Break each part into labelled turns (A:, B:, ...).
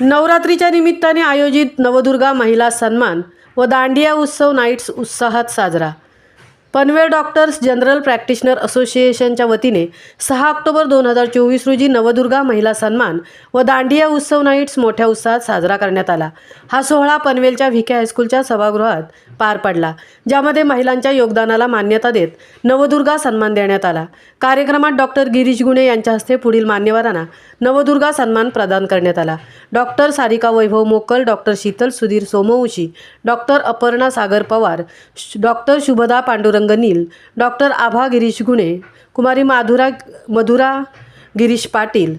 A: नवरात्रीच्या निमित्ताने आयोजित नवदुर्गा महिला सन्मान व दांडिया उत्सव नाईट्स उत्साहात साजरा। पनवेल डॉक्टर्स जनरल प्रॅक्टिशनर असोसिएशनच्या वतीने 6 ऑक्टोबर 2024 रोजी नवदुर्गा महिला सन्मान व दांडिया उत्सव नाईट्स मोठ्या उत्साहात साजरा करण्यात आला। हा सोहळा पनवेलच्या व्हीके हायस्कूलच्या सभागृहात पार पडला, ज्यामध्ये महिलांच्या योगदानाला मान्यता देत नवदुर्गा सन्मान देण्यात आला। कार्यक्रमात डॉक्टर गिरीश गुणे यांच्या हस्ते पुढील मान्यवरांना नवदुर्गा सन्मान प्रदान करण्यात आला। डॉक्टर सारिका वैभव मोकल, डॉक्टर शीतल सुधीर सोमवंशी, डॉक्टर अपर्णा सागर पवार, डॉक्टर शुभदा पांडुरंग नील, डॉक्टर आभा गिरीश गुणे, कुमारी मधुरा गिरीश पाटील,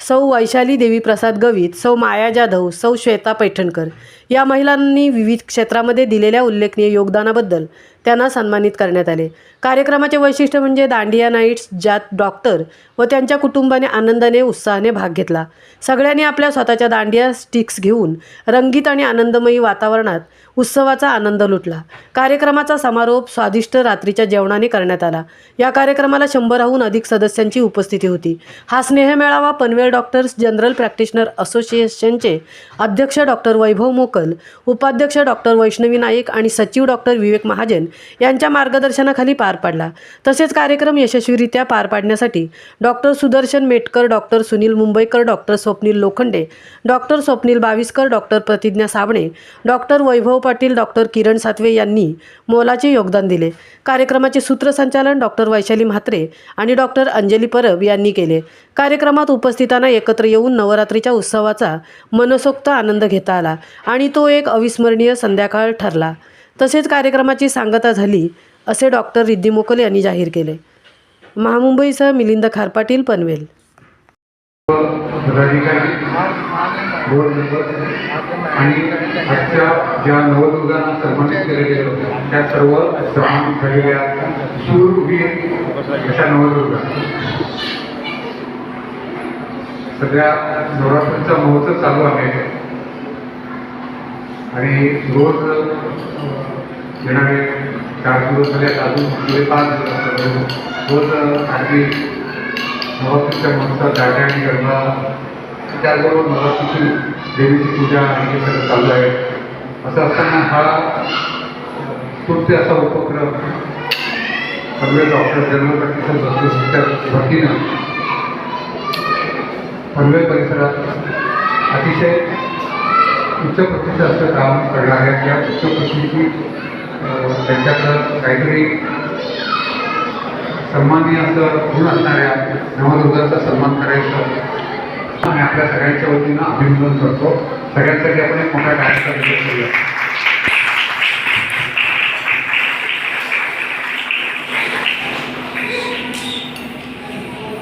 A: सौ वैशाली देवी प्रसाद गवित, सौ माया जाधव, सौ श्वेता पैठणकर या महिलांनी विविध क्षेत्रामध्ये दिलेल्या उल्लेखनीय योगदानाबद्दल त्यांना सन्मानित करण्यात आले। कार्यक्रमाचे वैशिष्ट्य म्हणजे दांडिया नाईट्स, ज्यात डॉक्टर व त्यांच्या कुटुंबाने आनंदाने उत्साहाने भाग घेतला। सगळ्यांनी आपल्या स्वतःच्या दांडिया स्टिक्स घेऊन रंगीत आणि आनंदमयी वातावरणात उत्सवाचा आनंद लुटला। कार्यक्रमाचा समारोप स्वादिष्ट रात्रीच्या जेवणाने करण्यात आला। या कार्यक्रमाला 100हून अधिक सदस्यांची उपस्थिती होती। हा स्नेहमेळावा पनवेल डॉक्टर्स जनरल प्रॅक्टिशनर असोसिएशनचे अध्यक्ष डॉक्टर वैभव मोकल, उपाध्यक्ष डॉक्टर वैष्णवी नाईक आणि सचिव डॉक्टर विवेक महाजन यांच्या मार्गदर्शनाखाली पार पडला। तसेच कार्यक्रम यशस्वीरित्या पार पाडण्यासाठी doctor Sudarshan Metkar, doctor Sunil Mumbaikar, doctor Swapnil Lokhande, doctor Swapnil Baviskar, doctor Pratigya Sabne, doctor Vaibhav Patil, doctor Kiran Satave यांनी मोलाचे योगदान दिले। कार्यक्रमाचे सूत्रसंचालन डॉक्टर वैशाली म्हात्रे आणि डॉक्टर अंजली परब यांनी केले। कार्यक्रमात उपस्थितांना एकत्र येऊन नवरात्रीच्या उत्सवाचा मनसोक्त आनंद घेता आला आणि तो एक अविस्मरणीय संध्याकाळ ठरला। तसेच कार्यक्रमाची सांगता झाली असे डॉक्टर रिद्धी मोकल यांनी जाहीर केले। महामुंबईसह मिलिंद खारपाटील, पनवेल।
B: आणि आजच्या ज्या नवदुर्गांना सन्मानित केले गेले त्या सर्व सन्मानित झालेल्या शूरवीर अशा नवदुर्गा सध्या नवरात्रीचा महोत्सव चालू आहे आणि रोज येणारे 4 दिवस झाले, अजून पुढे 5 दिवस रोज आरती नवरात्रीच्या महोत्सवात दांडिया आणि गरबा, त्याचबरोबर नवरात्रीची देवीची पूजा आणि हे सगळं चालू आहे। असं असताना हा स्तुत्य असा उपक्रम पनवेल डॉक्टर जनरल प्रॅक्टिशनर असोसिएशनच्या वतीनं पनवेल परिसरात अतिशय उच्च प्रतीचं असं काम करणार आहे। त्या उच्च प्रतीची त्यांच्याकडं काहीतरी सन्माननीय असं गुण असणाऱ्या नवदुर्गांचा सन्मान करायचं आणि आपल्या सगळ्यांच्या वतीनं अभिनंदन करतो। सगळ्यांसाठी आपण एक मोठा टाळ्यांचा विषय करूया।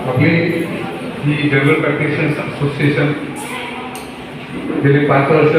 B: आपली ही जनरल प्रॅक्टिशनर्स असोसिएशन गेली 5 वर्ष